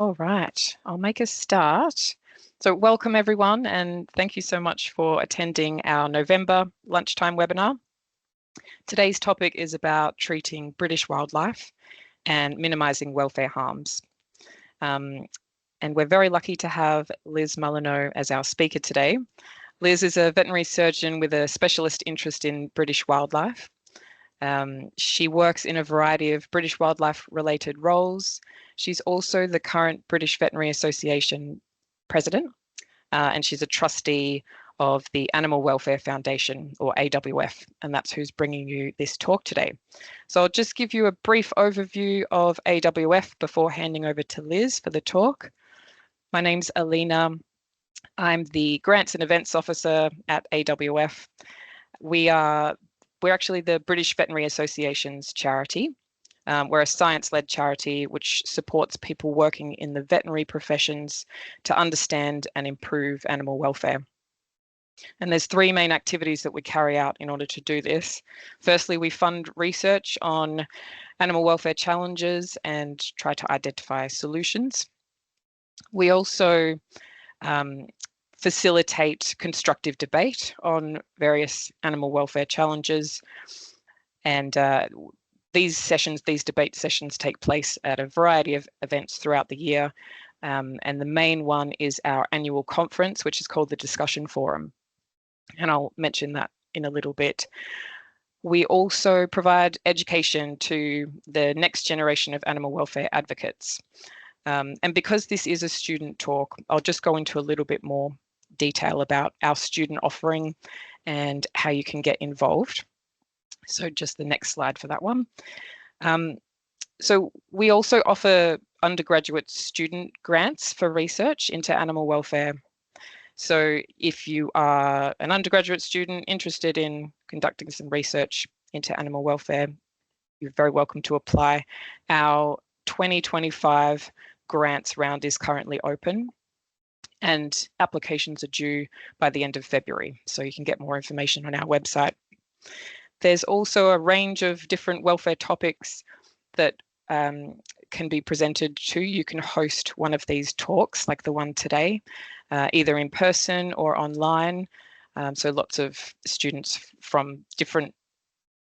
All right, I'll make a start. So welcome everyone, and thank you so much for attending our November lunchtime webinar. Today's topic is about treating British wildlife and minimising welfare harms. And we're very lucky to have Liz Mullineaux as our speaker today. Liz is a veterinary surgeon with a specialist interest in British wildlife. She works in a variety of British wildlife related roles. She's also the current British Veterinary Association president, and she's a trustee of the Animal Welfare Foundation, or AWF, and that's who's bringing you this talk today. So I'll just give you a brief overview of AWF before handing over to Liz for the talk. My name's Alina. I'm the Grants and Events Officer at AWF. We're actually the British Veterinary Association's charity. We're a science-led charity which supports people working in the veterinary professions to understand and improve animal welfare. And there's three main activities that we carry out in order to do this. Firstly, we fund research on animal welfare challenges and try to identify solutions. We also facilitate constructive debate on various animal welfare challenges. And these debate sessions take place at a variety of events throughout the year. And the main one is our annual conference, which is called the Discussion Forum. And I'll mention that in a little bit. We also provide education to the next generation of animal welfare advocates. And because this is a student talk, I'll just go into a little bit more detail about our student offering and how you can get involved. So just the next slide for that one. So we also offer undergraduate student grants for research into animal welfare. So if you are an undergraduate student interested in conducting some research into animal welfare, you're very welcome to apply. Our 2025 grants round is currently open and applications are due by the end of February. So you can get more information on our website. There's also a range of different welfare topics that can be presented to. You can host one of these talks like the one today, either in person or online. So lots of students from different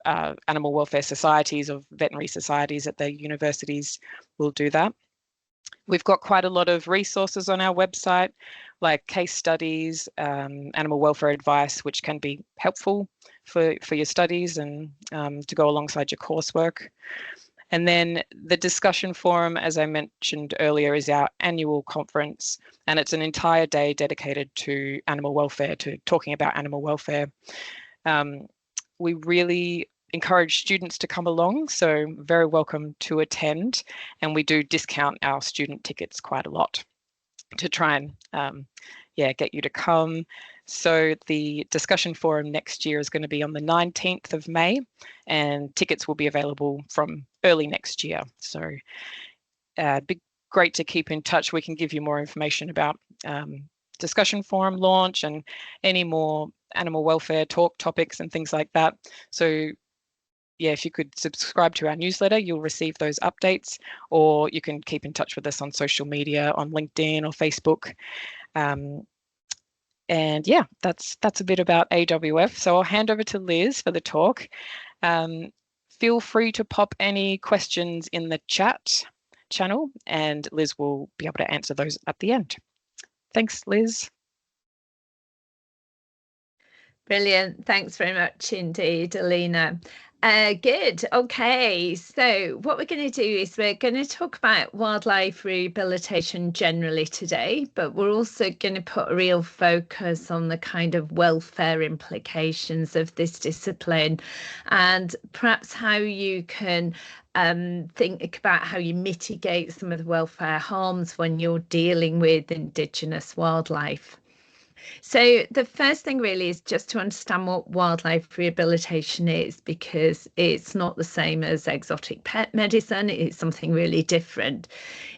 animal welfare societies or veterinary societies at the universities will do that. We've got quite a lot of resources on our website, like case studies, animal welfare advice, which can be helpful for your studies and to go alongside your coursework. And then the discussion forum, as I mentioned earlier, is our annual conference, and it's an entire day dedicated to animal welfare, to talking about animal welfare. We really encourage students to come along, so very welcome to attend, and we do discount our student tickets quite a lot to try and get you to come. So the discussion forum next year is going to be on the 19th of May, and tickets will be available from early next year. So be great to keep in touch. We can give you more information about discussion forum launch and any more animal welfare talk topics and things like that. So yeah, if you could subscribe to our newsletter, you'll receive those updates, or you can keep in touch with us on social media, on LinkedIn or Facebook. And yeah, that's a bit about AWF. So I'll hand over to Liz for the talk. Feel free to pop any questions in the chat channel, and Liz will be able to answer those at the end. Thanks, Liz. Brilliant. Thanks very much indeed, Alina. Good. Okay, so what we're going to do is we're going to talk about wildlife rehabilitation generally today, but we're also going to put a real focus on the kind of welfare implications of this discipline, and perhaps how you can think about how you mitigate some of the welfare harms when you're dealing with Indigenous wildlife. So the first thing really is just to understand what wildlife rehabilitation is, because it's not the same as exotic pet medicine. It's something really different.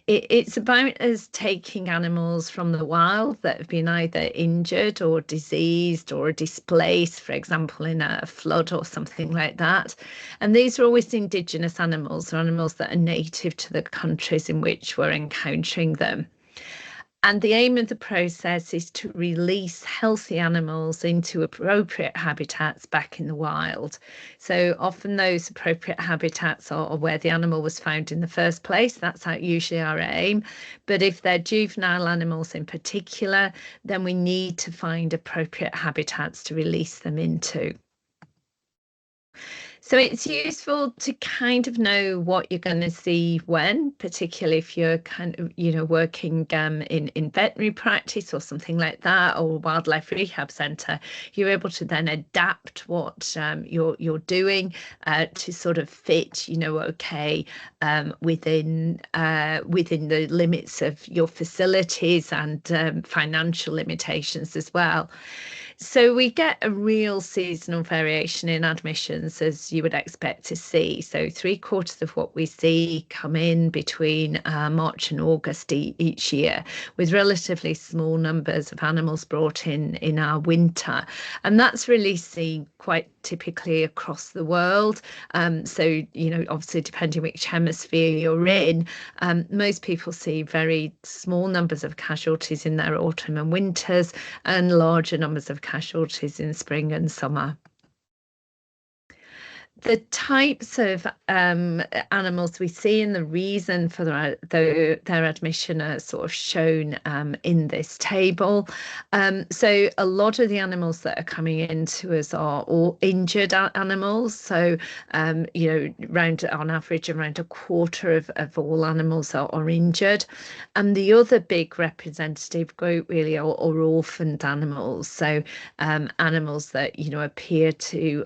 It's about us taking animals from the wild that have been either injured or diseased or displaced, for example, in a flood or something like that. And these are always indigenous animals, or animals that are native to the countries in which we're encountering them. And the aim of the process is to release healthy animals into appropriate habitats back in the wild. So often those appropriate habitats are where the animal was found in the first place. That's usually our aim. But if they're juvenile animals in particular, then we need to find appropriate habitats to release them into. So it's useful to kind of know what you're going to see when, particularly if you're kind of, working in veterinary practice or something like that, or wildlife rehab centre. You're able to then adapt what you're doing to sort of fit, okay, within the limits of your facilities and financial limitations as well. So we get a real seasonal variation in admissions, as you would expect to see. So 3/4 of what we see come in between March and August each year, with relatively small numbers of animals brought in our winter. And that's really seen quite typically across the world. So, obviously, depending which hemisphere you're in, most people see very small numbers of casualties in their autumn and winters, and larger numbers of casualties in spring and summer. The types of animals we see and the reason for their admission are sort of shown in this table. So a lot of the animals that are coming into us are all injured animals. So, on average, around 1/4 of all animals are injured. And the other big representative group really are orphaned animals. So animals that, appear to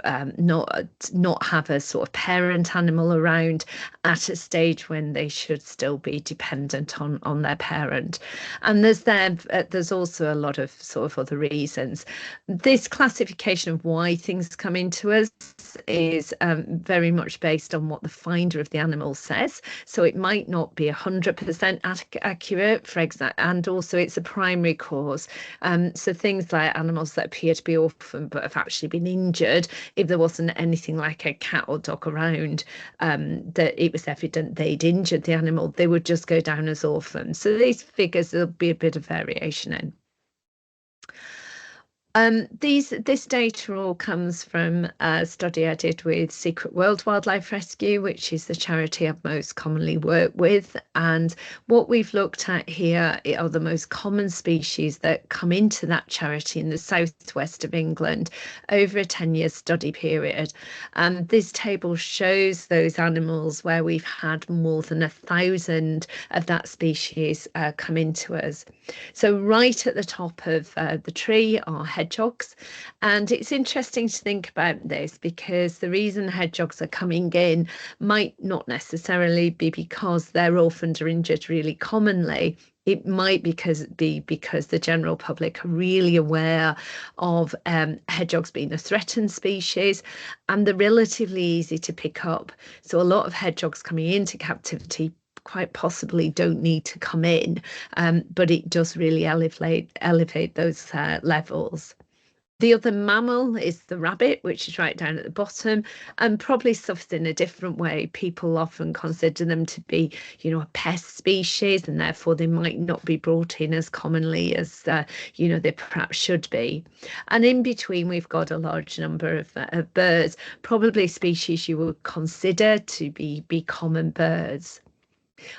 not have a sort of parent animal around at a stage when they should still be dependent on their parent. And there's also a lot of sort of other reasons. This classification of why things come into us is very much based on what the finder of the animal says. So it might not be 100% accurate, and also it's a primary cause. So things like animals that appear to be orphaned but have actually been injured, if there wasn't anything like a cat or dog around that it was evident they'd injured the animal, they would just go down as orphans. So these figures, there'll be a bit of variation in. This data all comes from a study I did with Secret World Wildlife Rescue, which is the charity I've most commonly worked with. And what we've looked at here are the most common species that come into that charity in the southwest of England over a 10-year study period. And this table shows those animals where we've had more than 1,000 of that species come into us. So right at the top of the tree are hedgehogs. And it's interesting to think about this, because the reason hedgehogs are coming in might not necessarily be because they're orphaned or injured really commonly. It might be because the general public are really aware of hedgehogs being a threatened species, and they're relatively easy to pick up. So a lot of hedgehogs coming into captivity quite possibly don't need to come in, but it does really elevate those levels. The other mammal is the rabbit, which is right down at the bottom, and probably suffered in a different way. People often consider them to be, a pest species, and therefore they might not be brought in as commonly as, they perhaps should be. And in between, we've got a large number of birds, probably species you would consider to be common birds.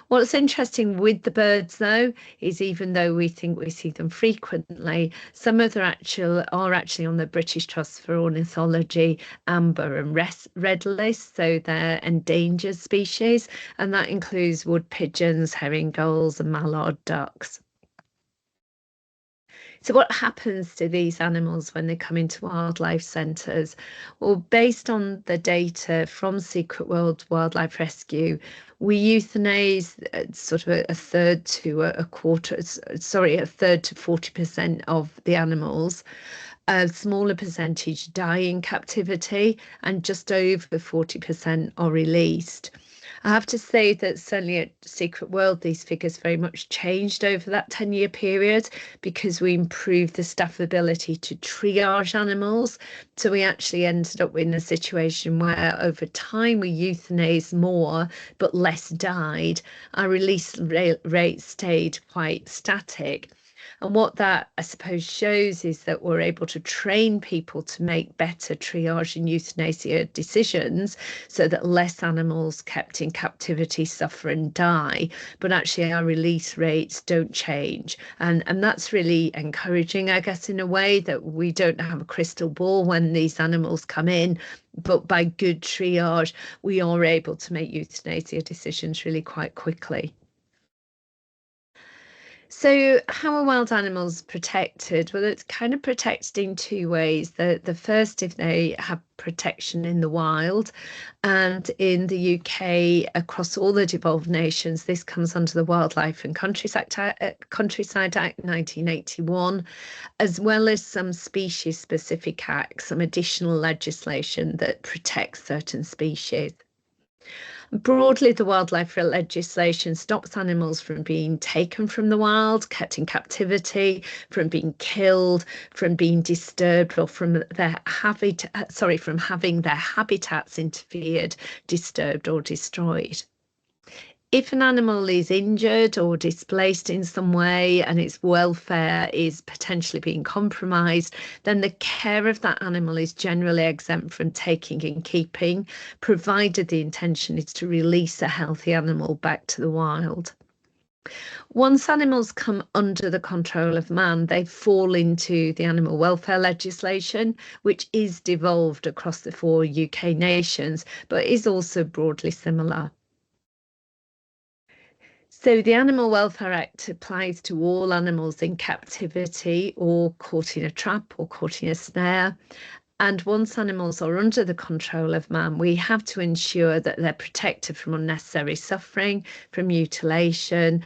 What's interesting with the birds, though, is even though we think we see them frequently, some of them are actually on the British Trust for Ornithology amber and red list, so they're endangered species, and that includes wood pigeons, herring gulls, and mallard ducks. So what happens to these animals when they come into wildlife centres? Well, based on the data from Secret World Wildlife Rescue, we euthanize sort of a third to a quarter, sorry, a third to 40% of the animals. A smaller percentage die in captivity, and just over 40% are released. I have to say that certainly at Secret World, these figures very much changed over that 10-year period because we improved the staff ability to triage animals. So we actually ended up in a situation where over time we euthanized more, but less died. Our release rate stayed quite static. And what that, I suppose, shows is that we're able to train people to make better triage and euthanasia decisions so that less animals kept in captivity suffer and die, but actually our release rates don't change. And that's really encouraging, I guess, in a way that we don't have a crystal ball when these animals come in, but by good triage, we are able to make euthanasia decisions really quite quickly. So how are wild animals protected? Well, it's kind of protected in two ways. The first, if they have protection in the wild, and in the UK, across all the devolved nations, this comes under the Wildlife and Countryside Act 1981, as well as some species-specific acts, some additional legislation that protects certain species. Broadly, the wildlife legislation stops animals from being taken from the wild, kept in captivity, from being killed, from being disturbed, or from from having their habitats interfered, disturbed, or destroyed. If an animal is injured or displaced in some way and its welfare is potentially being compromised, then the care of that animal is generally exempt from taking and keeping, provided the intention is to release a healthy animal back to the wild. Once animals come under the control of man, they fall into the animal welfare legislation, which is devolved across the 4 UK nations, but is also broadly similar. So the Animal Welfare Act applies to all animals in captivity or caught in a trap or caught in a snare. And once animals are under the control of man, we have to ensure that they're protected from unnecessary suffering, from mutilation,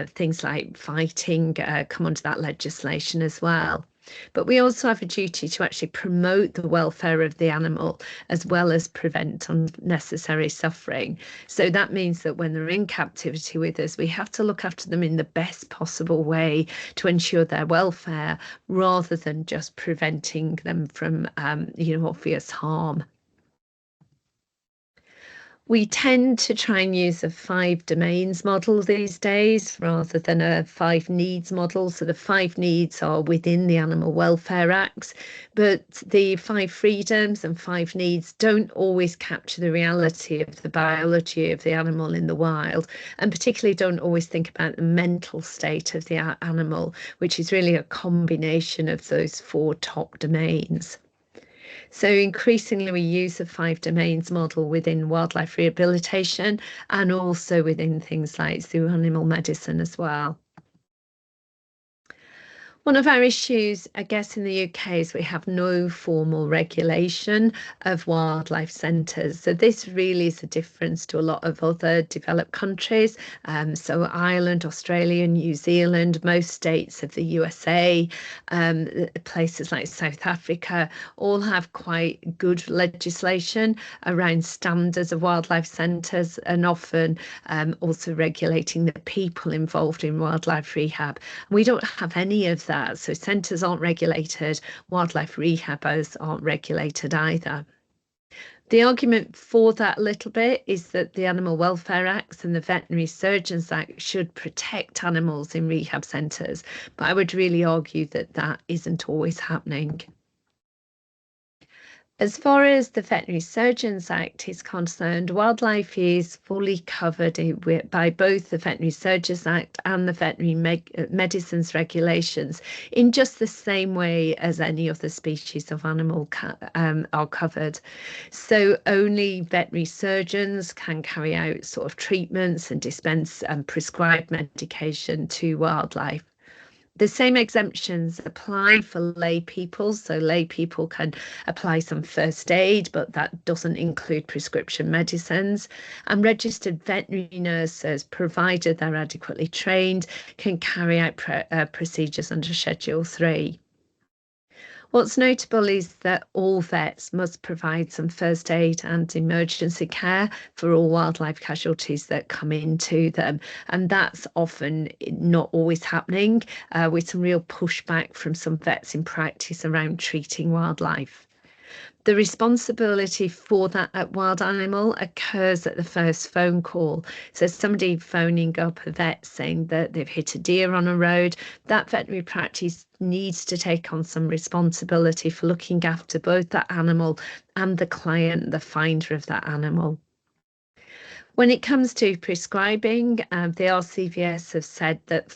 things like fighting come under that legislation as well. But we also have a duty to actually promote the welfare of the animal as well as prevent unnecessary suffering. So that means that when they're in captivity with us, we have to look after them in the best possible way to ensure their welfare rather than just preventing them from, obvious harm. We tend to try and use a 5 domains model these days rather than a 5 needs model. So the 5 needs are within the Animal Welfare Acts, but the 5 freedoms and 5 needs don't always capture the reality of the biology of the animal in the wild, and particularly don't always think about the mental state of the animal, which is really a combination of those 4 top domains. So increasingly we use the 5 domains model within wildlife rehabilitation and also within things like zoo animal medicine as well. One of our issues, I guess, in the UK is we have no formal regulation of wildlife centres. So this really is a difference to a lot of other developed countries. So Ireland, Australia, New Zealand, most states of the USA, places like South Africa, all have quite good legislation around standards of wildlife centres and often also regulating the people involved in wildlife rehab. We don't have any of that. So centres aren't regulated, wildlife rehabbers aren't regulated either. The argument for that a little bit is that the Animal Welfare Acts and the Veterinary Surgeons Act should protect animals in rehab centres, but I would really argue that that isn't always happening. As far as the Veterinary Surgeons Act is concerned, wildlife is fully covered by both the Veterinary Surgeons Act and the Veterinary Medicines Regulations in just the same way as any other species of animal are covered. So only veterinary surgeons can carry out sort of treatments and dispense and prescribe medication to wildlife. The same exemptions apply for lay people. So lay people can apply some first aid, but that doesn't include prescription medicines. And registered veterinary nurses, provided they're adequately trained, can carry out procedures under Schedule 3. What's notable is that all vets must provide some first aid and emergency care for all wildlife casualties that come into them. And that's often not always happening, with some real pushback from some vets in practice around treating wildlife. The responsibility for that wild animal occurs at the first phone call. So somebody phoning up a vet saying that they've hit a deer on a road, that veterinary practice needs to take on some responsibility for looking after both that animal and the client, the finder of that animal. When it comes to prescribing, the RCVS have said that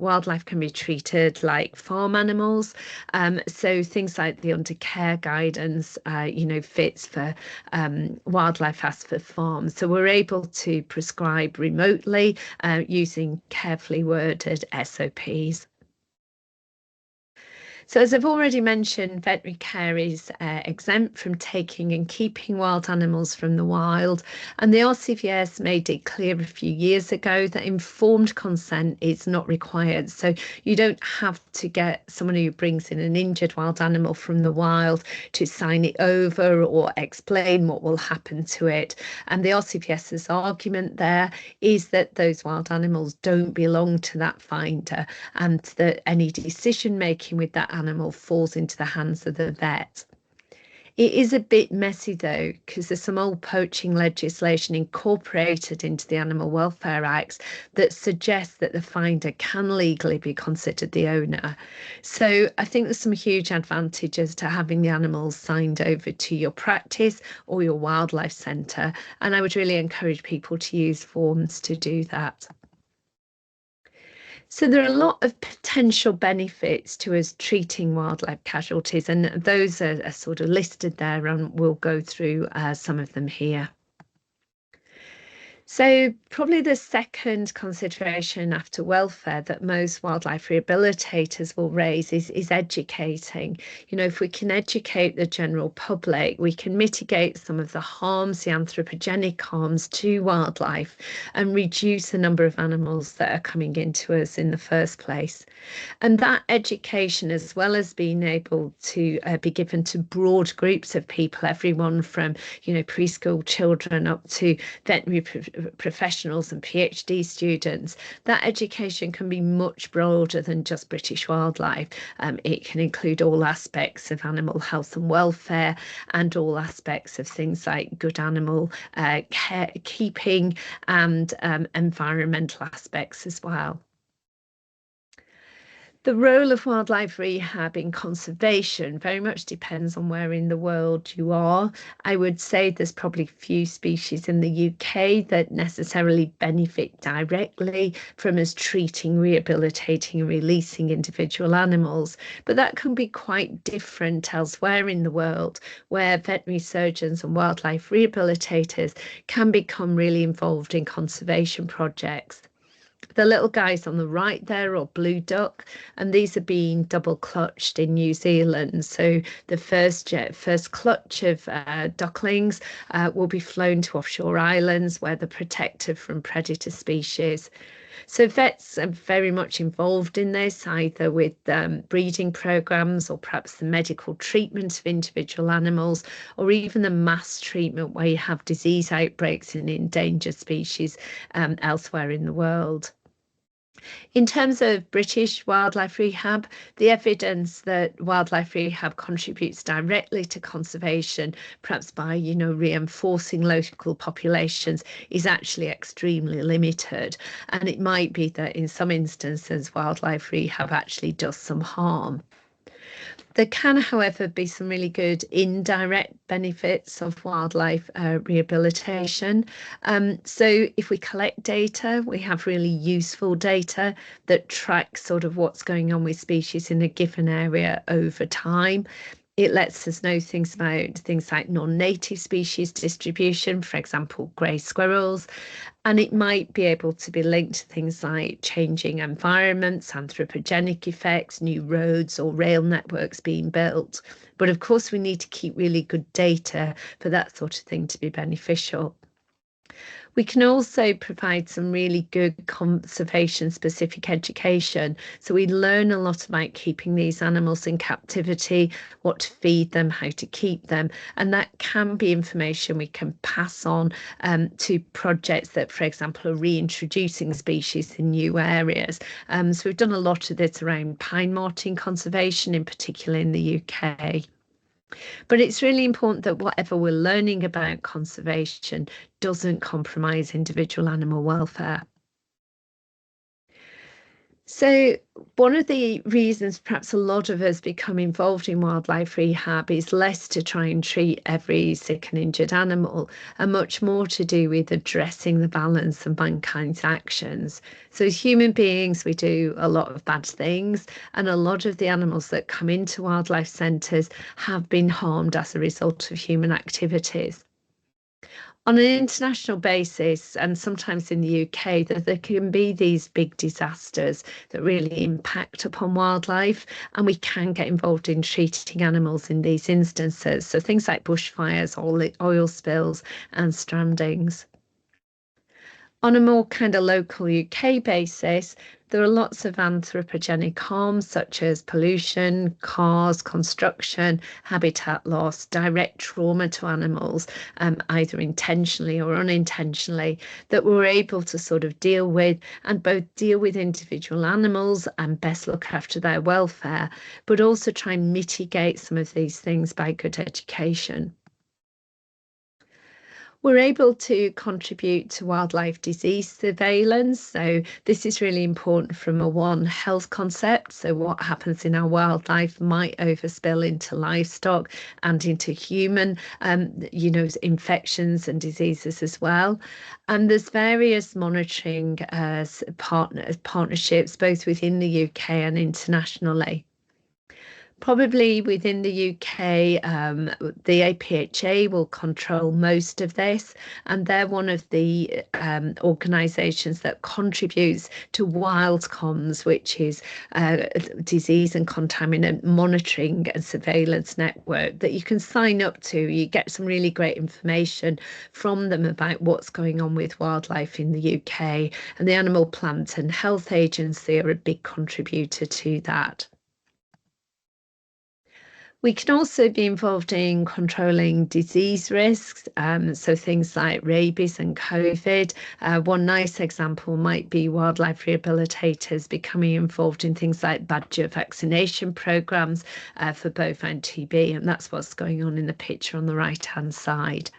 wildlife can be treated like farm animals. So things like the undercare guidance, fits for wildlife as for farms. So we're able to prescribe remotely using carefully worded SOPs. So as I've already mentioned, veterinary care is exempt from taking and keeping wild animals from the wild. And the RCVS made it clear a few years ago that informed consent is not required. So you don't have to get someone who brings in an injured wild animal from the wild to sign it over or explain what will happen to it. And the RCVS's argument there is that those wild animals don't belong to that finder, and that any decision making with that animal falls into the hands of the vet. It is a bit messy though, because there's some old poaching legislation incorporated into the Animal Welfare Acts that suggests that the finder can legally be considered the owner. So I think there's some huge advantages to having the animals signed over to your practice or your wildlife centre, and I would really encourage people to use forms to do that. So there are a lot of potential benefits to us treating wildlife casualties, and those are sort of listed there, and we'll go through some of them here. So probably the second consideration after welfare that most wildlife rehabilitators will raise is educating. If we can educate the general public, we can mitigate some of the harms, the anthropogenic harms to wildlife, and reduce the number of animals that are coming into us in the first place. And that education, as well as being able to be given to broad groups of people, everyone from preschool children up to veterinary professionals and PhD students, that education can be much broader than just British wildlife. It can include all aspects of animal health and welfare, and all aspects of things like good animal care, keeping, and environmental aspects as well. The role of wildlife rehab in conservation very much depends on where in the world you are. I would say there's probably few species in the UK that necessarily benefit directly from us treating, rehabilitating and releasing individual animals, but that can be quite different elsewhere in the world, where veterinary surgeons and wildlife rehabilitators can become really involved in conservation projects. The little guys on the right there are blue duck, and these are being double clutched in New Zealand. So the first clutch of ducklings will be flown to offshore islands where they're protected from predator species. So vets are very much involved in this, either with breeding programs or perhaps the medical treatment of individual animals, or even the mass treatment where you have disease outbreaks in endangered species elsewhere in the world. In terms of British wildlife rehab, the evidence that wildlife rehab contributes directly to conservation, perhaps by, reinforcing local populations, is actually extremely limited. And it might be that in some instances, wildlife rehab actually does some harm. There can, however, be some really good indirect benefits of wildlife rehabilitation. So if we collect data, we have really useful data that tracks sort of what's going on with species in a given area over time. It lets us know things about things like non-native species distribution, for example, grey squirrels, and it might be able to be linked to things like changing environments, anthropogenic effects, new roads or rail networks being built. But of course, we need to keep really good data for that sort of thing to be beneficial. We can also provide some really good conservation specific education. So we learn a lot about keeping these animals in captivity, what to feed them, how to keep them. And that can be information we can pass on to projects that, for example, are reintroducing species in new areas. So we've done a lot of this around pine marten conservation, in particular in the UK. But it's really important that whatever we're learning about conservation doesn't compromise individual animal welfare. So one of the reasons perhaps a lot of us become involved in wildlife rehab is less to try and treat every sick and injured animal, and much more to do with addressing the balance of mankind's actions. So as human beings, we do a lot of bad things, and a lot of the animals that come into wildlife centres have been harmed as a result of human activities. On an international basis, and sometimes in the UK, that there can be these big disasters that really impact upon wildlife, and we can get involved in treating animals in these instances. So things like bushfires, oil spills and strandings. On a more kind of local UK basis, there are lots of anthropogenic harms such as pollution, cars, construction, habitat loss, direct trauma to animals, either intentionally or unintentionally, that we're able to sort of deal with, and both deal with individual animals and best look after their welfare, but also try and mitigate some of these things by good education. We're able to contribute to wildlife disease surveillance. So this is really important from a One Health concept. So what happens in our wildlife might overspill into livestock and into human, infections and diseases as well. And there's various monitoring partnerships, both within the UK and internationally. Probably within the UK, the APHA will control most of this, and they're one of the organisations that contributes to WildComs, which is a disease and contaminant monitoring and surveillance network that you can sign up to. You get some really great information from them about what's going on with wildlife in the UK, and the Animal Plant and Health Agency are a big contributor to that. We can also be involved in controlling disease risks, so things like rabies and COVID. One nice example might be wildlife rehabilitators becoming involved in things like badger vaccination programs for bovine TB, and that's what's going on in the picture on the right-hand side.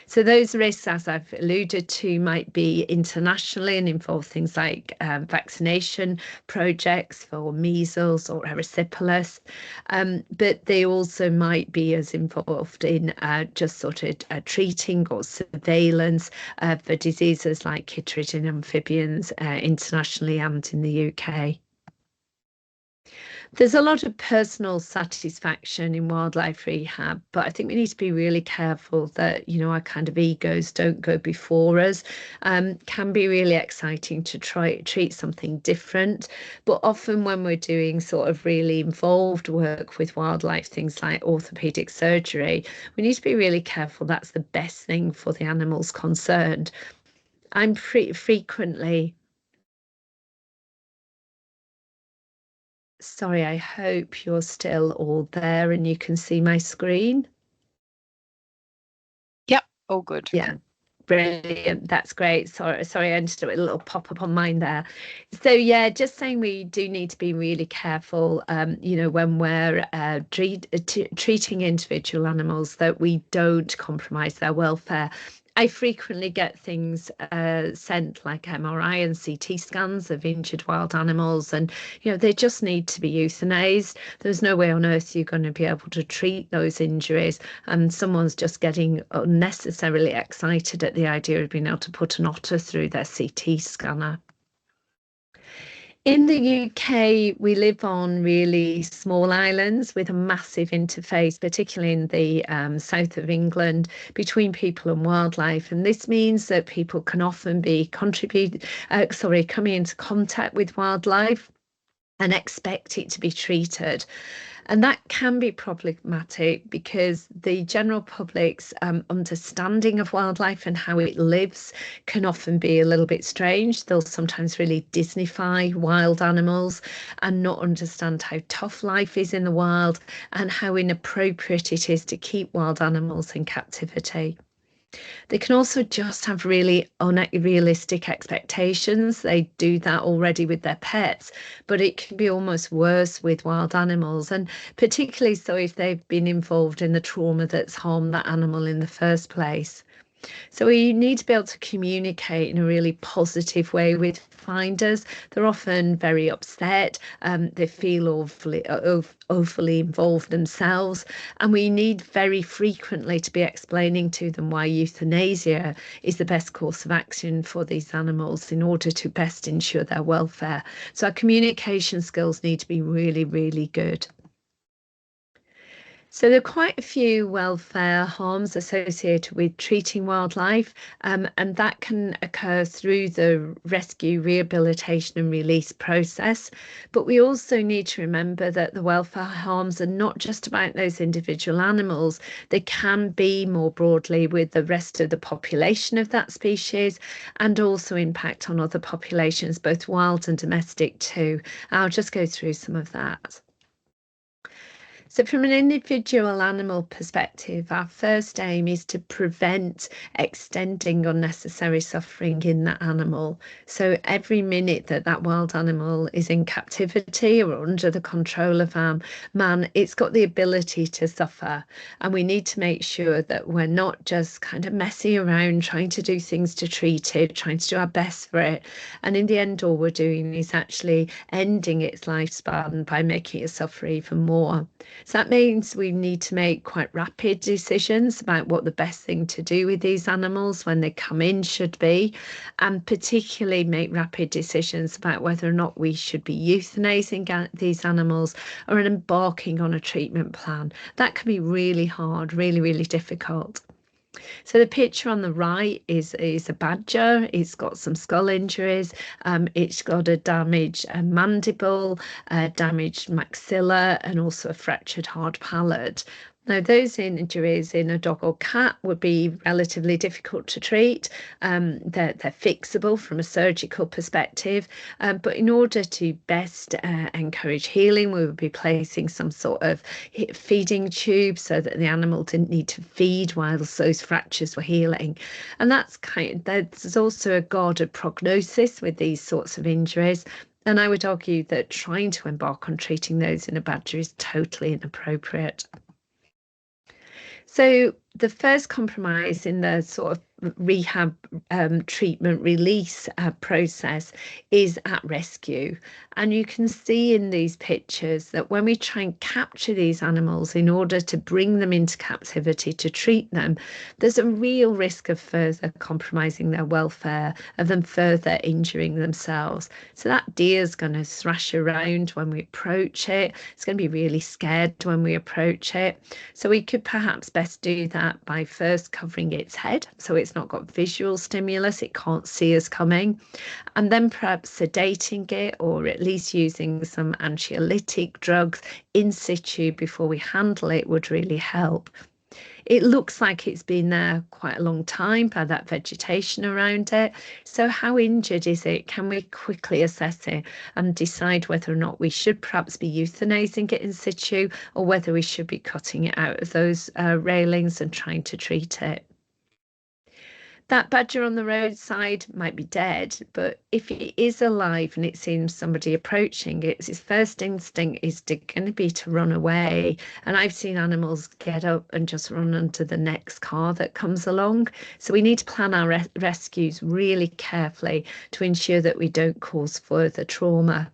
So those risks, as I've alluded to, might be internationally and involve things like vaccination projects for measles or erysipelas, but they also might be as involved in just sort of treating or surveillance for diseases like chytrid in amphibians internationally and in the UK. There's a lot of personal satisfaction in wildlife rehab, but I think we need to be really careful that, our kind of egos don't go before us. Can be really exciting to treat something different, but often when we're doing sort of really involved work with wildlife, things like orthopedic surgery, we need to be really careful that's the best thing for the animals concerned. I'm frequently... Sorry, I hope you're still all there and you can see my screen. Yep, all good. Yeah, brilliant. That's great. Sorry, I ended up with a little pop-up on mine there. So yeah, just saying we do need to be really careful, when we're treating individual animals, that we don't compromise their welfare. I frequently get things sent like MRI and CT scans of injured wild animals, and they just need to be euthanized. There's no way on earth you're going to be able to treat those injuries, and someone's just getting unnecessarily excited at the idea of being able to put an otter through their CT scanner. In the UK, we live on really small islands with a massive interface, particularly in the south of England, between people and wildlife. And this means that people can often be coming into contact with wildlife and expect it to be treated. And that can be problematic because the general public's understanding of wildlife and how it lives can often be a little bit strange. They'll sometimes really Disneyfy wild animals and not understand how tough life is in the wild and how inappropriate it is to keep wild animals in captivity. They can also just have really unrealistic expectations. They do that already with their pets, but it can be almost worse with wild animals, and particularly so if they've been involved in the trauma that's harmed that animal in the first place. So we need to be able to communicate in a really positive way with finders. They're often very upset. They feel overly involved themselves. And we need very frequently to be explaining to them why euthanasia is the best course of action for these animals in order to best ensure their welfare. So our communication skills need to be really, really good. So there are quite a few welfare harms associated with treating wildlife, and that can occur through the rescue, rehabilitation and release process. But we also need to remember that the welfare harms are not just about those individual animals. They can be more broadly with the rest of the population of that species and also impact on other populations, both wild and domestic too. I'll just go through some of that. So from an individual animal perspective, our first aim is to prevent extending unnecessary suffering in that animal. So every minute that that wild animal is in captivity or under the control of our man, it's got the ability to suffer. And we need to make sure that we're not just kind of messing around trying to do things to treat it, trying to do our best for it. And in the end, all we're doing is actually ending its lifespan by making it suffer even more. So that means we need to make quite rapid decisions about what the best thing to do with these animals when they come in should be, and particularly make rapid decisions about whether or not we should be euthanizing these animals or embarking on a treatment plan. That can be really hard, really, really difficult. So the picture on the right is a badger. It's got some skull injuries. It's got a damaged mandible, damaged maxilla, and also a fractured hard palate. Now, those injuries in a dog or cat would be relatively difficult to treat. They're fixable from a surgical perspective, but in order to best encourage healing, we would be placing some sort of feeding tube so that the animal didn't need to feed whilst those fractures were healing. And there's also a guarded prognosis with these sorts of injuries. And I would argue that trying to embark on treating those in a badger is totally inappropriate. So the first compromise in the sort of rehab treatment release process is at rescue. And you can see in these pictures that when we try and capture these animals in order to bring them into captivity to treat them, there's a real risk of further compromising their welfare, of them further injuring themselves. So that deer is going to thrash around when we approach it. It's going to be really scared when we approach it. So we could perhaps best do that by first covering its head, so it's not got visual stimulus, it can't see us coming, and then perhaps sedating it or at least using some anxiolytic drugs in situ before we handle it would really help. It looks like it's been there quite a long time by that vegetation around it. So how injured is it? Can we quickly assess it and decide whether or not we should perhaps be euthanizing it in situ or whether we should be cutting it out of those railings and trying to treat it? That badger on the roadside might be dead, but if it is alive and it seems somebody approaching it, its first instinct is going to be to run away. And I've seen animals get up and just run into the next car that comes along. So we need to plan our rescues really carefully to ensure that we don't cause further trauma.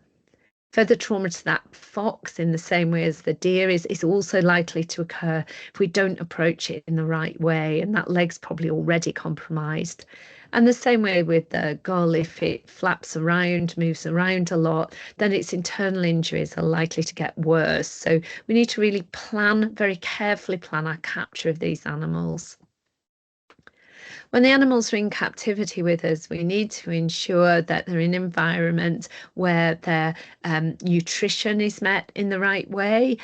Further trauma to that fox, in the same way as the deer, is also likely to occur if we don't approach it in the right way, and that leg's probably already compromised. And the same way with the gull, if it flaps around, moves around a lot, then its internal injuries are likely to get worse. So we need to really plan, very carefully plan our capture of these animals. When the animals are in captivity with us, we need to ensure that they're in an environment where their nutrition is met in the right way,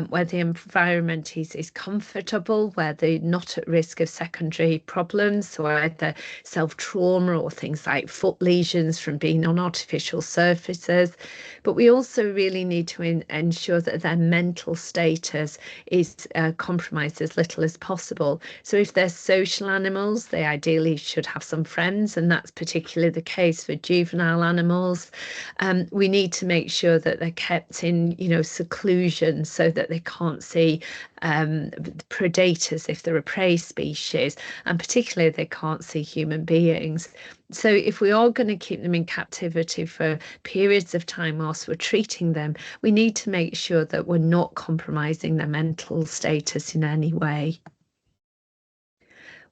where the environment is comfortable, where they're not at risk of secondary problems, so either self-trauma or things like foot lesions from being on artificial surfaces. But we also really need to ensure that their mental status is compromised as little as possible. So if they're social animals, they ideally should have some friends, and that's particularly the case for juvenile animals. We need to make sure that they're kept in, seclusion so that they can't see predators if they're a prey species, and particularly they can't see human beings. So if we are going to keep them in captivity for periods of time whilst we're treating them, we need to make sure that we're not compromising their mental status in any way.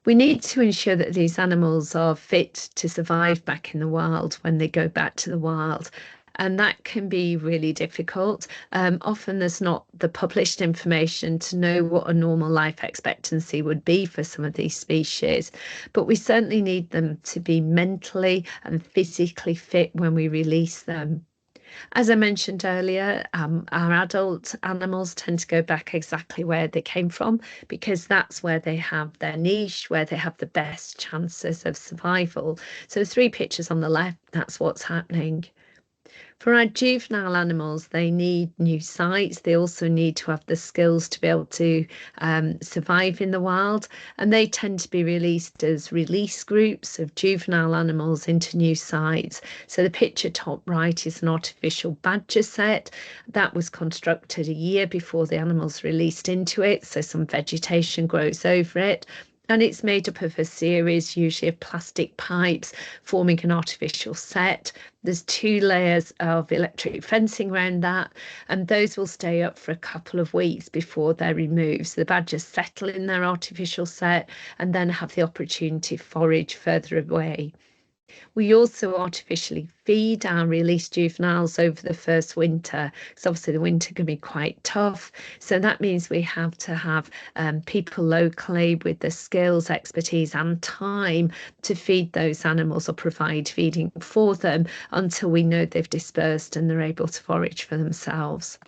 We need to ensure that these animals are fit to survive back in the wild when they go back to the wild. And that can be really difficult. Often there's not the published information to know what a normal life expectancy would be for some of these species, but we certainly need them to be mentally and physically fit when we release them. As I mentioned earlier, our adult animals tend to go back exactly where they came from, because that's where they have their niche, where they have the best chances of survival. So 3 pictures on the left, that's what's happening. For our juvenile animals, they need new sites. They also need to have the skills to be able to survive in the wild. And they tend to be released as release groups of juvenile animals into new sites. So the picture top right is an artificial badger set that was constructed a year before the animals released into it. So some vegetation grows over it. And it's made up of a series, usually of plastic pipes, forming an artificial set. There's 2 layers of electric fencing around that, and those will stay up for a couple of weeks before they're removed. So the badgers settle in their artificial set and then have the opportunity to forage further away. We also artificially feed our released juveniles over the first winter, because obviously the winter can be quite tough. So that means we have to have people locally with the skills, expertise and time to feed those animals or provide feeding for them until we know they've dispersed and they're able to forage for themselves.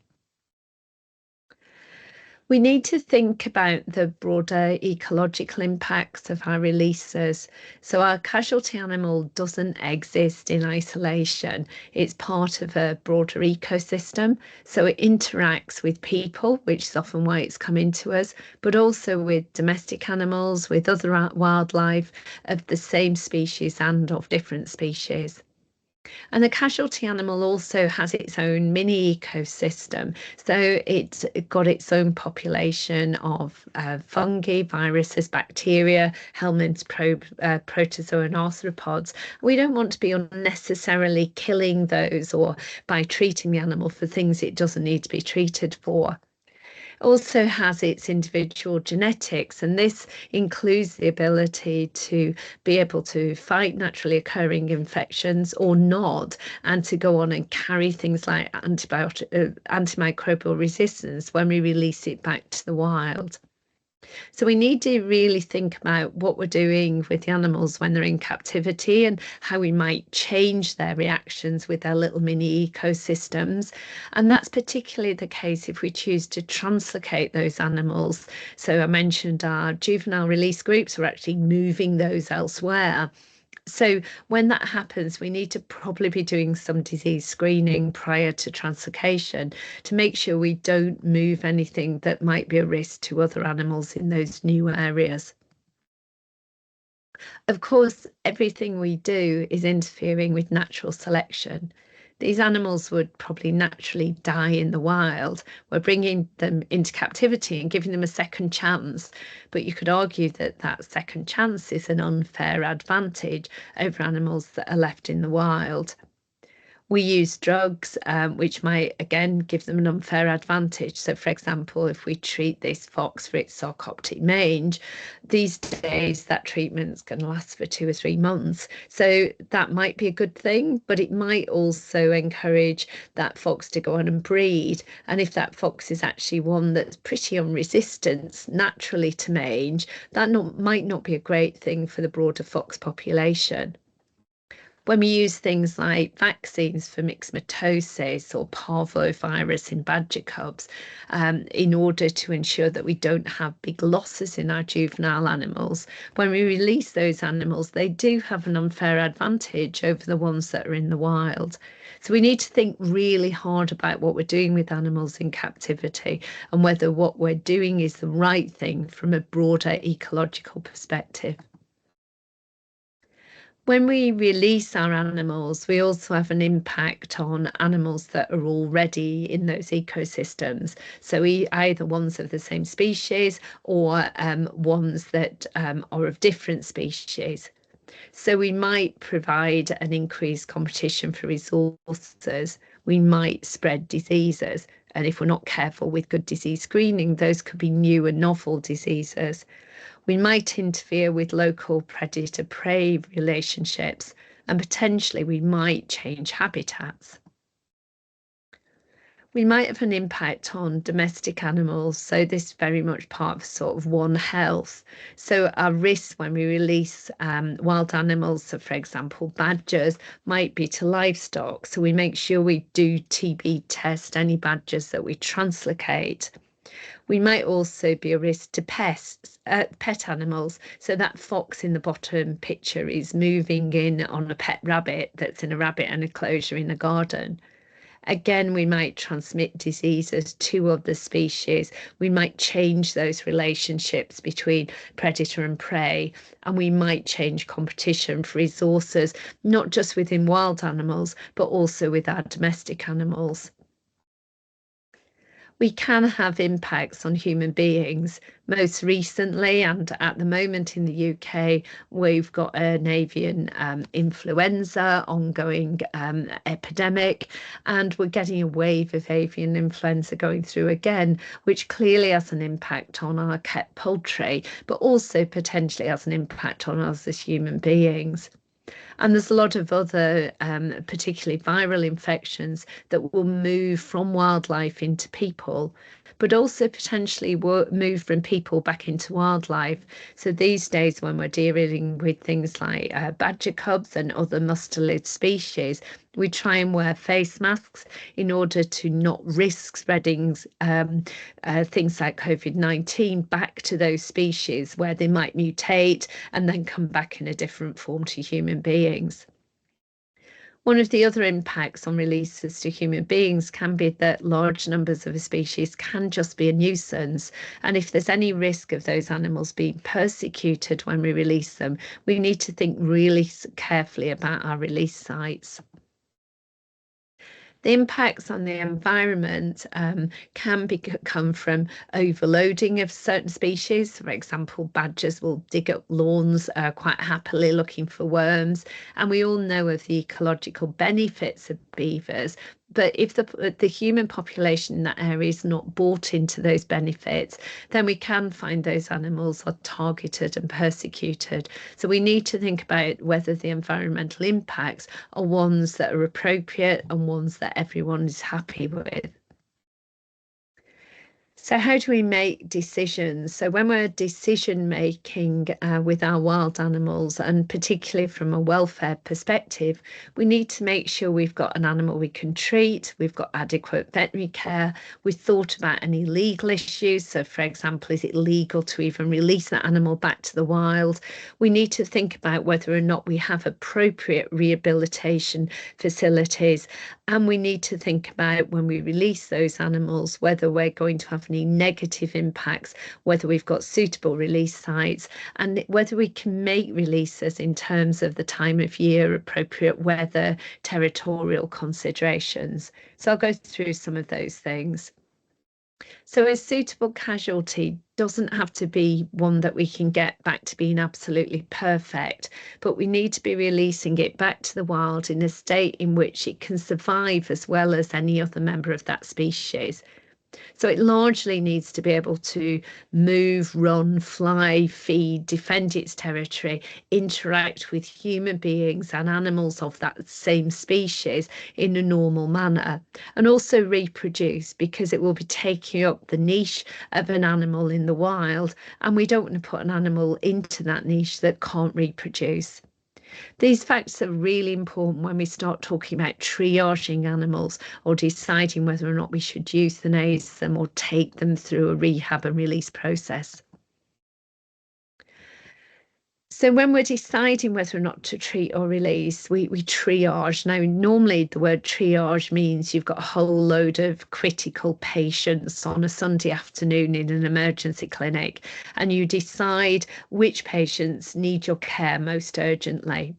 We need to think about the broader ecological impacts of our releases. So our casualty animal doesn't exist in isolation. It's part of a broader ecosystem. So it interacts with people, which is often why it's come into us, but also with domestic animals, with other wildlife of the same species and of different species. And the casualty animal also has its own mini ecosystem. So it's got its own population of fungi, viruses, bacteria, helminths, protozoa and arthropods. We don't want to be unnecessarily killing those or by treating the animal for things it doesn't need to be treated for. Also has its individual genetics, and this includes the ability to be able to fight naturally occurring infections or not, and to go on and carry things like antimicrobial resistance when we release it back to the wild. So we need to really think about what we're doing with the animals when they're in captivity and how we might change their reactions with their little mini ecosystems. And that's particularly the case if we choose to translocate those animals. So I mentioned our juvenile release groups, we're actually moving those elsewhere. So when that happens, we need to probably be doing some disease screening prior to translocation to make sure we don't move anything that might be a risk to other animals in those new areas. Of course, everything we do is interfering with natural selection. These animals would probably naturally die in the wild. We're bringing them into captivity and giving them a second chance. But you could argue that that second chance is an unfair advantage over animals that are left in the wild. We use drugs, which might, again, give them an unfair advantage. So, for example, if we treat this fox for its sarcoptic mange, these days that treatment's going to last for 2 or 3 months. So that might be a good thing, but it might also encourage that fox to go on and breed. And if that fox is actually one that's pretty unresistant naturally to mange, that might not be a great thing for the broader fox population. When we use things like vaccines for myxomatosis or parvovirus in badger cubs, in order to ensure that we don't have big losses in our juvenile animals, when we release those animals, they do have an unfair advantage over the ones that are in the wild. So we need to think really hard about what we're doing with animals in captivity and whether what we're doing is the right thing from a broader ecological perspective. When we release our animals, we also have an impact on animals that are already in those ecosystems. So either ones of the same species or ones that are of different species. So we might provide an increased competition for resources. We might spread diseases. And if we're not careful with good disease screening, those could be new and novel diseases. We might interfere with local predator-prey relationships, and potentially we might change habitats. We might have an impact on domestic animals, so this is very much part of sort of One Health. So our risks when we release wild animals, so for example badgers, might be to livestock. So we make sure we do TB test any badgers that we translocate. We might also be a risk to pet animals. So that fox in the bottom picture is moving in on a pet rabbit that's in a rabbit enclosure in a garden. Again, we might transmit diseases to other species. We might change those relationships between predator and prey, and we might change competition for resources, not just within wild animals, but also with our domestic animals. We can have impacts on human beings. Most recently, and at the moment in the UK, we've got an avian influenza ongoing epidemic, and we're getting a wave of avian influenza going through again, which clearly has an impact on our kept poultry, but also potentially has an impact on us as human beings. And there's a lot of other, particularly viral infections, that will move from wildlife into people, but also potentially move from people back into wildlife. So these days, when we're dealing with things like badger cubs and other mustelid species, we try and wear face masks in order to not risk spreading things like COVID-19 back to those species where they might mutate and then come back in a different form to human beings. One of the other impacts on releases to human beings can be that large numbers of a species can just be a nuisance. And if there's any risk of those animals being persecuted when we release them, we need to think really carefully about our release sites. The impacts on the environment can come from overloading of certain species. For example, badgers will dig up lawns quite happily looking for worms. And we all know of the ecological benefits of beavers. But if the human population in that area is not bought into those benefits, then we can find those animals are targeted and persecuted. So we need to think about whether the environmental impacts are ones that are appropriate and ones that everyone is happy with. So how do we make decisions? So when we're decision making with our wild animals, and particularly from a welfare perspective, we need to make sure we've got an animal we can treat, we've got adequate veterinary care, we've thought about any legal issues. So for example, is it legal to even release that animal back to the wild? We need to think about whether or not we have appropriate rehabilitation facilities. And we need to think about when we release those animals, whether we're going to have any negative impacts, whether we've got suitable release sites, and whether we can make releases in terms of the time of year, appropriate weather, territorial considerations. So I'll go through some of those things. So a suitable casualty doesn't have to be one that we can get back to being absolutely perfect, but we need to be releasing it back to the wild in a state in which it can survive as well as any other member of that species. So it largely needs to be able to move, run, fly, feed, defend its territory, interact with human beings and animals of that same species in a normal manner, and also reproduce, because it will be taking up the niche of an animal in the wild, and we don't want to put an animal into that niche that can't reproduce. These facts are really important when we start talking about triaging animals or deciding whether or not we should euthanize them or take them through a rehab and release process. So when we're deciding whether or not to treat or release, we triage. Now, normally the word triage means you've got a whole load of critical patients on a Sunday afternoon in an emergency clinic, and you decide which patients need your care most urgently.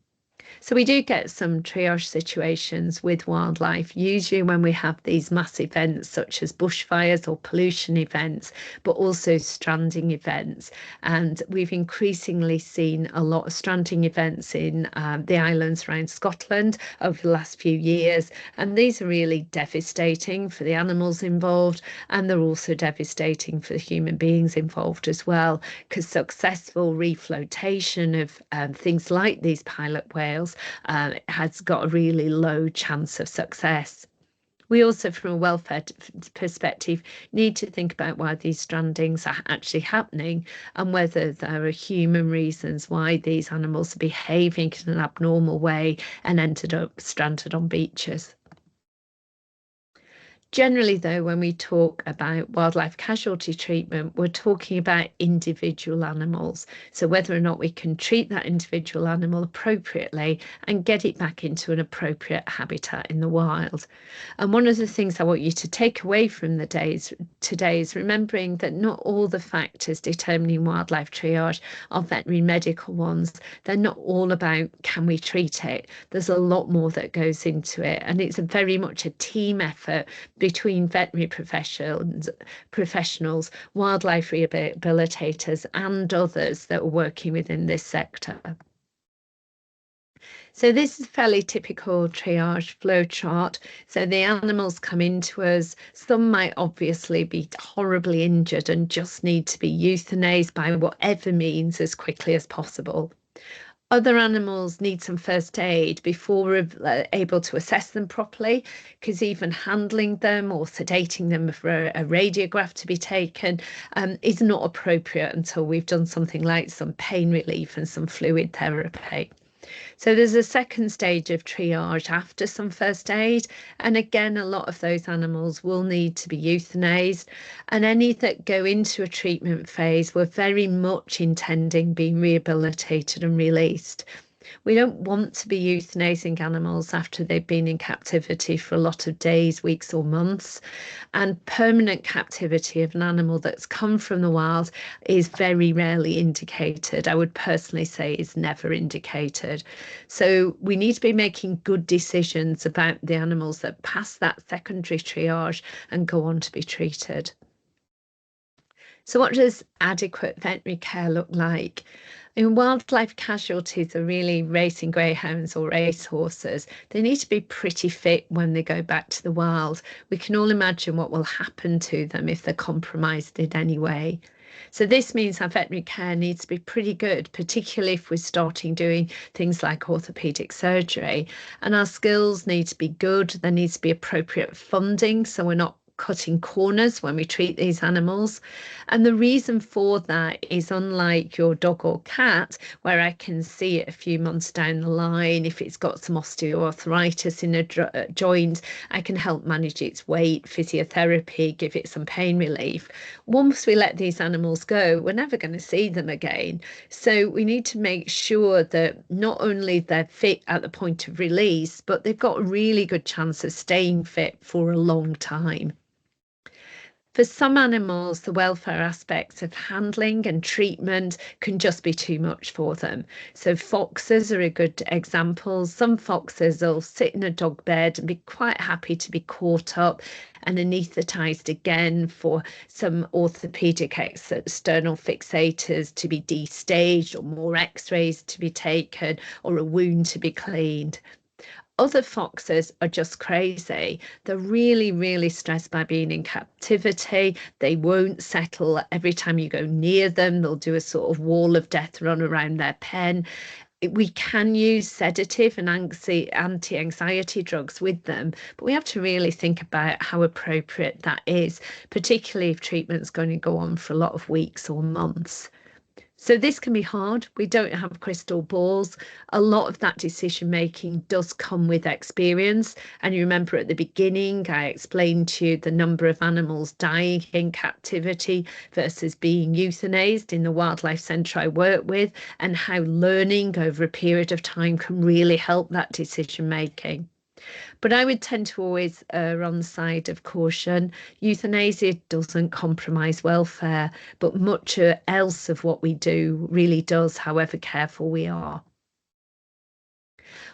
So we do get some triage situations with wildlife, usually when we have these mass events such as bushfires or pollution events, but also stranding events. And we've increasingly seen a lot of stranding events in the islands around Scotland over the last few years. And these are really devastating for the animals involved, and they're also devastating for the human beings involved as well, because successful reflotation of things like these pilot whales has got a really low chance of success. We also, from a welfare perspective, need to think about why these strandings are actually happening and whether there are human reasons why these animals are behaving in an abnormal way and ended up stranded on beaches. Generally, though, when we talk about wildlife casualty treatment, we're talking about individual animals. So whether or not we can treat that individual animal appropriately and get it back into an appropriate habitat in the wild. And one of the things I want you to take away from the days today is remembering that not all the factors determining wildlife triage are veterinary medical ones. They're not all about can we treat it. There's a lot more that goes into it, and it's very much a team effort between veterinary professionals, wildlife rehabilitators, and others that are working within this sector. So this is a fairly typical triage flow chart. So the animals come into us. Some might obviously be horribly injured and just need to be euthanized by whatever means as quickly as possible. Other animals need some first aid before we're able to assess them properly, because even handling them or sedating them for a radiograph to be taken is not appropriate until we've done something like some pain relief and some fluid therapy. So there's a second stage of triage after some first aid. And again, a lot of those animals will need to be euthanized. And any that go into a treatment phase, we're very much intending being rehabilitated and released. We don't want to be euthanizing animals after they've been in captivity for a lot of days, weeks, or months. And permanent captivity of an animal that's come from the wild is very rarely indicated. I would personally say is never indicated. So we need to be making good decisions about the animals that pass that secondary triage and go on to be treated. So what does adequate veterinary care look like? In wildlife casualties are really racing greyhounds or race horses. They need to be pretty fit when they go back to the wild. We can all imagine what will happen to them if they're compromised in any way. So this means our veterinary care needs to be pretty good, particularly if we're starting doing things like orthopedic surgery. And our skills need to be good. There needs to be appropriate funding, so we're not cutting corners when we treat these animals. And the reason for that is, unlike your dog or cat, where I can see it a few months down the line, if it's got some osteoarthritis in a joint, I can help manage its weight, physiotherapy, give it some pain relief. Once we let these animals go, we're never going to see them again. So we need to make sure that not only they're fit at the point of release, but they've got a really good chance of staying fit for a long time. For some animals, the welfare aspects of handling and treatment can just be too much for them. So foxes are a good example. Some foxes will sit in a dog bed and be quite happy to be caught up and anaesthetised again for some orthopaedic external fixators to be destaged, or more x-rays to be taken, or a wound to be cleaned. Other foxes are just crazy. They're really, really stressed by being in captivity. They won't settle every time you go near them. They'll do a sort of wall of death run around their pen. We can use sedative and anti-anxiety drugs with them, but we have to really think about how appropriate that is, particularly if treatment's going to go on for a lot of weeks or months. So this can be hard. We don't have crystal balls. A lot of that decision making does come with experience. And you remember at the beginning, I explained to you the number of animals dying in captivity versus being euthanized in the wildlife centre I work with, and how learning over a period of time can really help that decision making. But I would tend to always err on the side of caution. Euthanasia doesn't compromise welfare, but much else of what we do really does, however careful we are.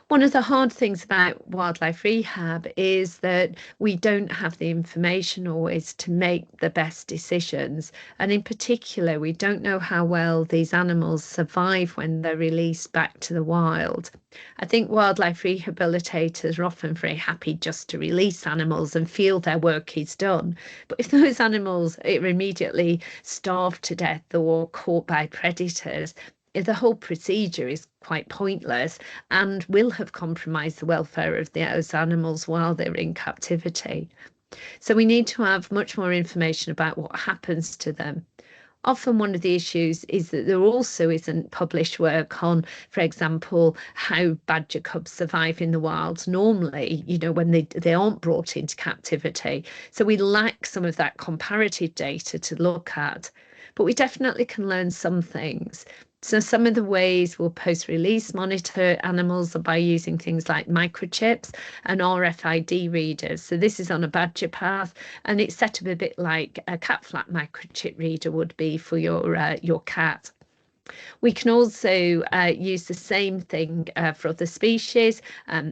One of the hard things about wildlife rehab is that we don't have the information always to make the best decisions. And in particular, we don't know how well these animals survive when they're released back to the wild. I think wildlife rehabilitators are often very happy just to release animals and feel their work is done. But if those animals are immediately starved to death or caught by predators, the whole procedure is quite pointless and will have compromised the welfare of those animals while they're in captivity. So we need to have much more information about what happens to them. Often one of the issues is that there also isn't published work on, for example, how badger cubs survive in the wild normally, when they aren't brought into captivity. So we lack some of that comparative data to look at, but we definitely can learn some things. So some of the ways we'll post-release monitor animals are by using things like microchips and RFID readers. So this is on a badger path, and it's set up a bit like a cat flap microchip reader would be for your cat. We can also use the same thing for other species.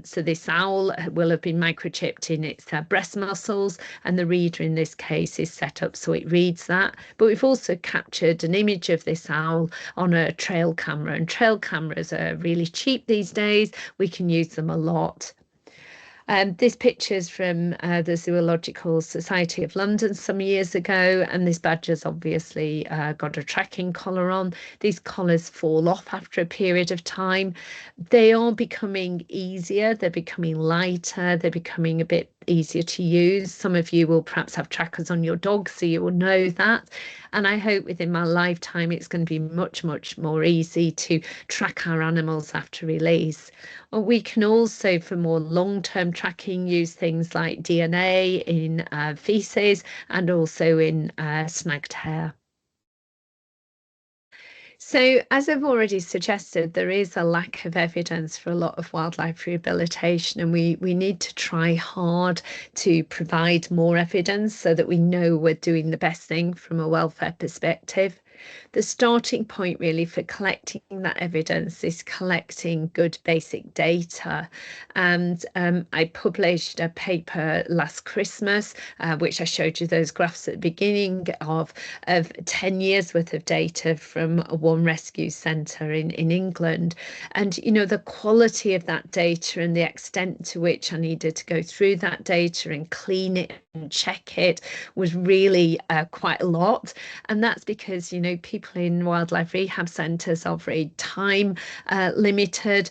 So this owl will have been microchipped in its breast muscles, and the reader in this case is set up so it reads that. But we've also captured an image of this owl on a trail camera, and trail cameras are really cheap these days. We can use them a lot. This picture is from the Zoological Society of London some years ago, and this badger's obviously got a tracking collar on. These collars fall off after a period of time. They are becoming easier, they're becoming lighter, they're becoming a bit easier to use. Some of you will perhaps have trackers on your dog, so you will know that. And I hope within my lifetime it's going to be much, much more easy to track our animals after release. Or we can also, for more long-term tracking, use things like DNA in feces and also in snagged hair. So, as I've already suggested, there is a lack of evidence for a lot of wildlife rehabilitation, and we need to try hard to provide more evidence so that we know we're doing the best thing from a welfare perspective. The starting point really for collecting that evidence is collecting good basic data. And I published a paper last Christmas, which I showed you those graphs at the beginning of 10 years worth of data from one rescue centre in England. And, the quality of that data and the extent to which I needed to go through that data and clean it and check it was really quite a lot. And that's because, people in wildlife rehab centres are very time limited,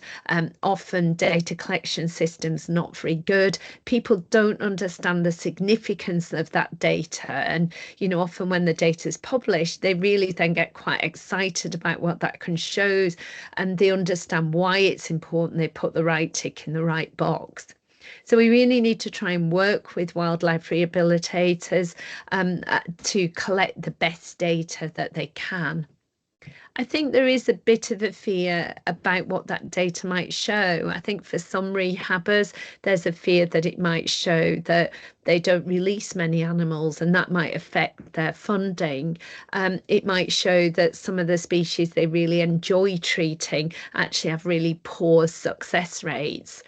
often data collection systems not very good. People don't understand the significance of that data, and often when the data is published, they really then get quite excited about what that can show, and they understand why it's important. They put the right tick in the right box. So we really need to try and work with wildlife rehabilitators to collect the best data that they can. I think there is a bit of a fear about what that data might show. I think for some rehabbers, there's a fear that it might show that they don't release many animals, and that might affect their funding. It might show that some of the species they really enjoy treating actually have really poor success rates.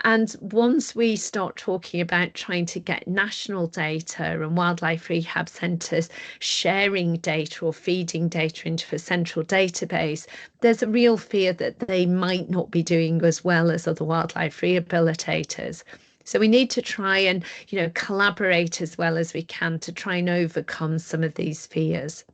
And once we start talking about trying to get national data and wildlife rehab centres sharing data or feeding data into a central database, there's a real fear that they might not be doing as well as other wildlife rehabilitators. So we need to try and, collaborate as well as we can to try and overcome some of these fears.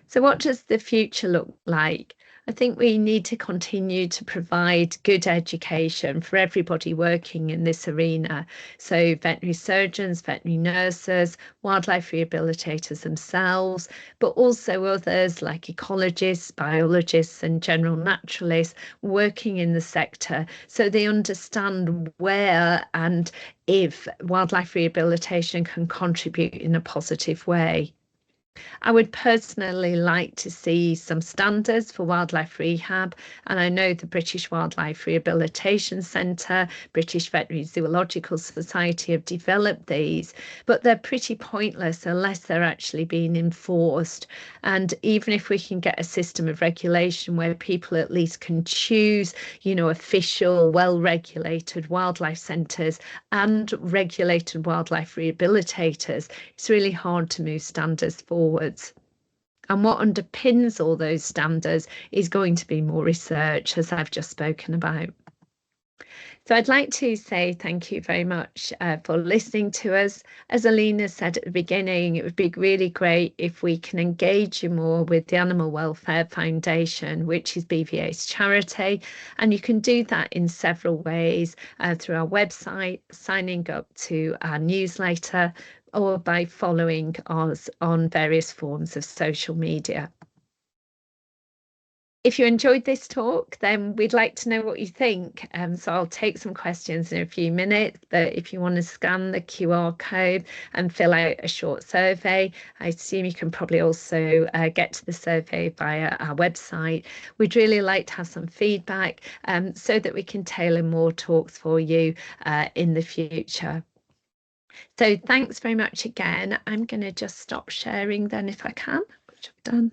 So what does the future look like? I think we need to continue to provide good education for everybody working in this arena. So veterinary surgeons, veterinary nurses, wildlife rehabilitators themselves, but also others like ecologists, biologists and general naturalists working in the sector, so they understand where and if wildlife rehabilitation can contribute in a positive way. I would personally like to see some standards for wildlife rehab, and I know the British Wildlife Rehabilitation Centre, British Veterinary Zoological Society have developed these, but they're pretty pointless unless they're actually being enforced. And even if we can get a system of regulation where people at least can choose, official, well-regulated wildlife centres and regulated wildlife rehabilitators, it's really hard to move standards forwards. And what underpins all those standards is going to be more research, as I've just spoken about. So I'd like to say thank you very much for listening to us. As Alina said at the beginning, it would be really great if we can engage you more with the Animal Welfare Foundation, which is BVA's charity. And you can do that in several ways, through our website, signing up to our newsletter, or by following us on various forms of social media. If you enjoyed this talk, then we'd like to know what you think. So I'll take some questions in a few minutes, but if you want to scan the QR code and fill out a short survey, I assume you can probably also get to the survey via our website. We'd really like to have some feedback so that we can tailor more talks for you in the future. So thanks very much again. I'm going to just stop sharing then if I can, which I've done.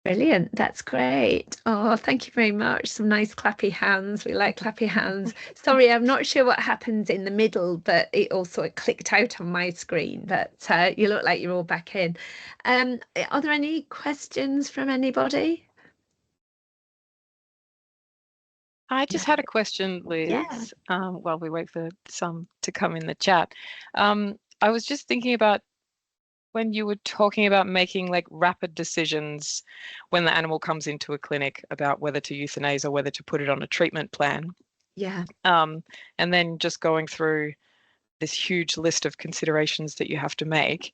Brilliant, that's great. Oh, thank you very much. Some nice clappy hands. We like clappy hands. Sorry, I'm not sure what happens in the middle, but it also clicked out on my screen, but you look like you're all back in. Are there any questions from anybody? I just had a question, Liz, while we wait for some to come in the chat. I was just thinking about when you were talking about making like rapid decisions when the animal comes into a clinic about whether to euthanize or whether to put it on a treatment plan. Yeah. And then just going through this huge list of considerations that you have to make.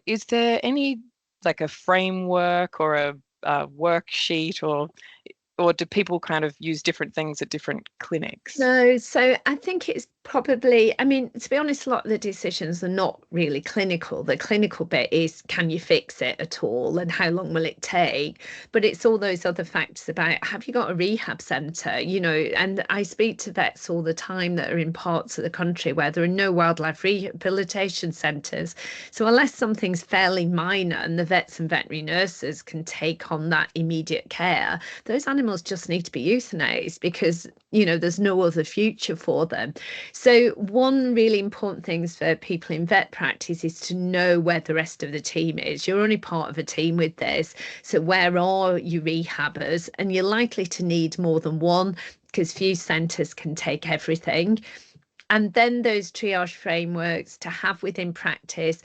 Is there any like a framework or a worksheet, or do people kind of use different things at different clinics? No, so I think it's probably, I mean, to be honest, a lot of the decisions are not really clinical. The clinical bit is, can you fix it at all and how long will it take? But it's all those other factors about, have you got a rehab centre? And I speak to vets all the time that are in parts of the country where there are no wildlife rehabilitation centres. So unless something's fairly minor and the vets and veterinary nurses can take on that immediate care, those animals just need to be euthanized because, there's no other future for them. So one really important thing for people in vet practice is to know where the rest of the team is. You're only part of a team with this. So where are your rehabbers? And you're likely to need more than one because few centres can take everything. And then those triage frameworks to have within practice.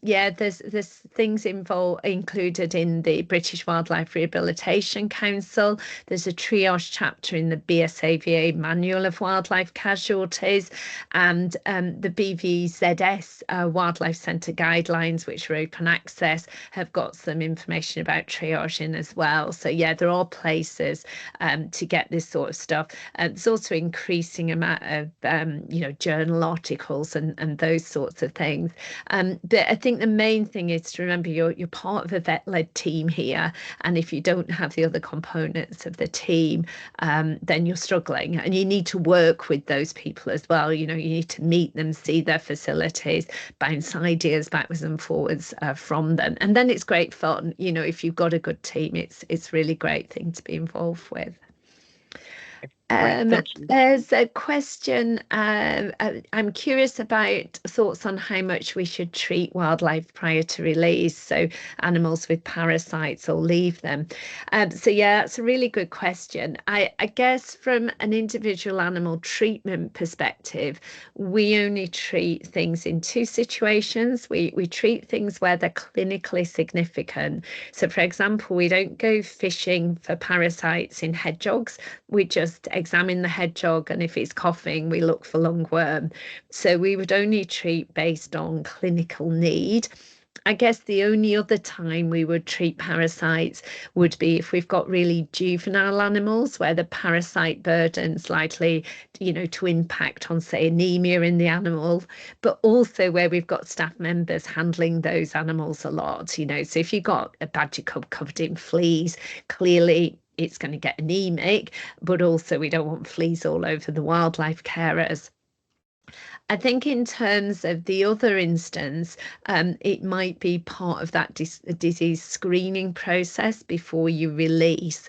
There's things included in the British Wildlife Rehabilitation Council. There's a triage chapter in the BSAVA Manual of Wildlife Casualties, and the BVZS Wildlife Centre guidelines, which are open access, have got some information about triaging as well. So there are places to get this sort of stuff. There's also increasing amount of journal articles and those sorts of things. But I think the main thing is to remember you're part of a vet-led team here, and if you don't have the other components of the team, then you're struggling, and you need to work with those people as well. You need to meet them, see their facilities, bounce ideas backwards and forwards from them, and then it's great fun. If you've got a good team, it's really great thing to be involved with. There's a question. I'm curious about thoughts on how much we should treat wildlife prior to release, so animals with parasites, or leave them. So yeah, that's a really good question. I guess from an individual animal treatment perspective, we only treat things in two situations. We treat things where they're clinically significant. So for example, we don't go fishing for parasites in hedgehogs. We just examine the hedgehog, and if it's coughing, we look for lungworm. So we would only treat based on clinical need. I guess the only other time we would treat parasites would be if we've got really juvenile animals where the parasite burden's likely, to impact on, say, anemia in the animal, but also where we've got staff members handling those animals a lot. So if you've got a badger cub covered in fleas, clearly it's going to get anemic, but also we don't want fleas all over the wildlife carers. I think in terms of the other instance, it might be part of that disease screening process before you release.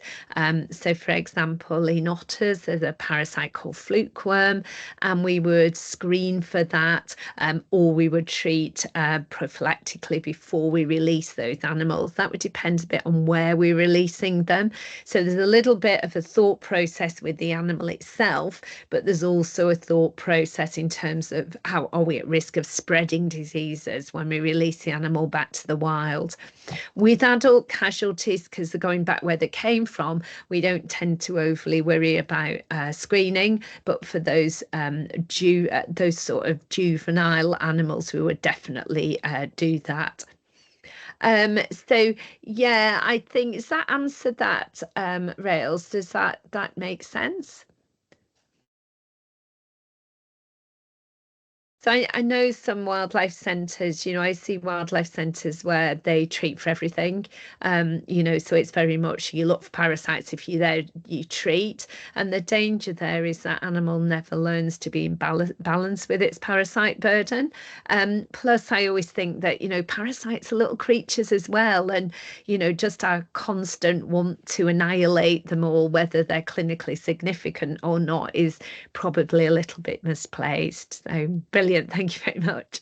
So for example, in otters, there's a parasite called flukeworm, and we would screen for that, or we would treat prophylactically before we release those animals. That would depend a bit on where we're releasing them. So there's a little bit of a thought process with the animal itself, but there's also a thought process in terms of how are we at risk of spreading diseases when we release the animal back to the wild. With adult casualties, because they're going back where they came from, we don't tend to overly worry about screening, but for those sort of juvenile animals, we would definitely do that. So yeah, I think, does that answer that, Rails? Does that make sense? So I know some wildlife centres, I see wildlife centres where they treat for everything, so it's very much you look for parasites. If you're there, you treat. And the danger there is that animal never learns to be in balance with its parasite burden. Plus, I always think that, parasites are little creatures as well. And, just our constant want to annihilate them all, whether they're clinically significant or not, is probably a little bit misplaced. So brilliant. Thank you very much.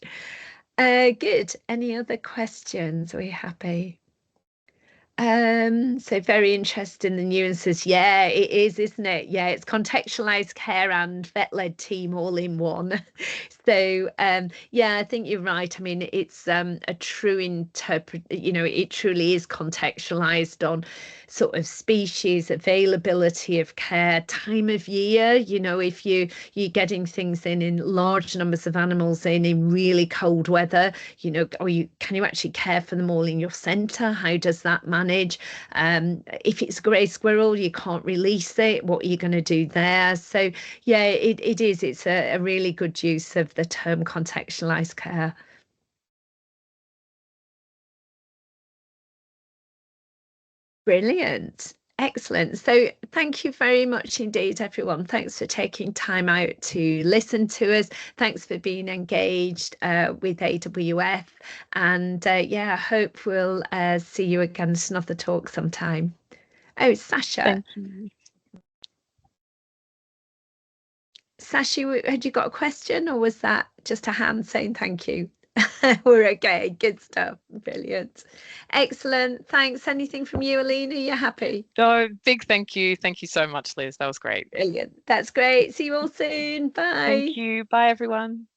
Good. Any other questions? Are we happy? So very interested in the nuances. Yeah, it is, isn't it? Yeah, it's contextualized care and vet-led team all in one. So yeah, I think you're right. I mean, it's a true it truly is contextualized on sort of species, availability of care, time of year. If you're getting things in large numbers of animals in really cold weather, can you actually care for them all in your centre? How does that manage? If it's grey squirrel, you can't release it. What are you going to do there? So yeah, it is. It's a really good use of the term contextualized care. Brilliant. Excellent. So thank you very much indeed, everyone. Thanks for taking time out to listen to us. Thanks for being engaged with AWF. And yeah, I hope we'll see you again at another talk sometime. Oh, Sasha. Thank you. Sasha, had you got a question, or was that just a hand saying thank you? We're okay. Good stuff. Brilliant. Excellent. Thanks. Anything from you, Alina? You're happy? No, big thank you. Thank you so much, Liz. That was great. Brilliant. That's great. See you all soon. Bye. Thank you. Bye, everyone.